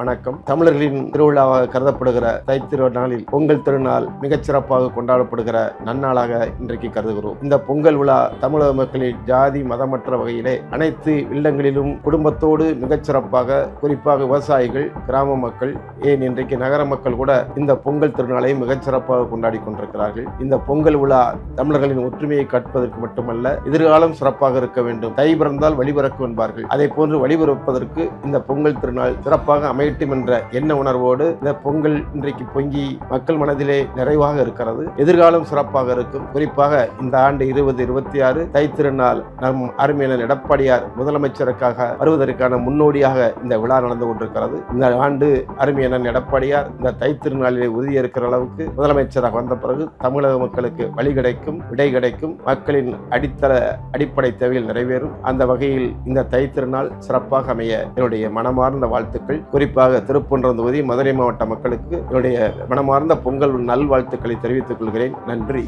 வணக்கம். தமிழர்களின் திருவிழாவாக கருதப்படுகிற தைத்திருநாளில் பொங்கல் திருநாள் மிகச்சிறப்பாக கொண்டாடப்படுகிற நன்னாளாக இன்றைக்கு கருதுகிறோம். இந்த பொங்கல் விழா தமிழக மக்களின் ஜாதி மதமற்ற வகையிலே அனைத்து இல்லங்களிலும் குடும்பத்தோடு மிகச்சிறப்பாக, குறிப்பாக விவசாயிகள், கிராம மக்கள், ஏன் இன்றைக்கு நகர மக்கள் கூட இந்த பொங்கல் திருநாளை மிகச்சிறப்பாக கொண்டாடி கொண்டிருக்கிறார்கள். இந்த பொங்கல் விழா தமிழர்களின் ஒற்றுமையை காட்பதற்கு மட்டுமல்ல, எதிர்காலம் சிறப்பாக இருக்க வேண்டும். தை பிறந்தால் வழிபிறக்கும் என்பார்கள். அதை போன்று வழிபிறப்பதற்கு இந்த பொங்கல் திருநாள் சிறப்பாக அமையட்டும் என்ற எண்ண உணர்வோடு இந்த பொங்கல் இன்றைக்கு பொங்கி மக்கள் மனதிலே நிறைவாக இருக்கிறது. எதிர்காலம் சிறப்பாக இருக்கும். குறிப்பாக இந்த ஆண்டு 2026 தை திருநாள் நம் அருமையான எடப்பாடியார் முதலமைச்சருக்காக வருவதற்கான முன்னோடியாக இந்த விழா நடந்து கொண்டிருக்கிறது. இந்த ஆண்டு அருமையான எடப்பாடியார் இந்த தை திருநாளிலே உறுதியேற்கிற அளவுக்கு முதலமைச்சராக வந்த பிறகு தமிழக மக்களுக்கு வழி கிடைக்கும், விடை கிடைக்கும், மக்களின் அடிப்படை தேவைகள் நிறைவேறும். அந்த வகையில் இந்த தை திருநாள் சிறப்பாக அமைய என்னுடைய மனமார்ந்த வாழ்த்துக்கள். குறிப்பாக திருப்பூர் தொகுதி மதுரை மாவட்ட மக்களுக்கு என்னுடைய மனமார்ந்த பொங்கல் நல்வாழ்த்துக்களை தெரிவித்துக் கொள்கிறேன். நன்றி.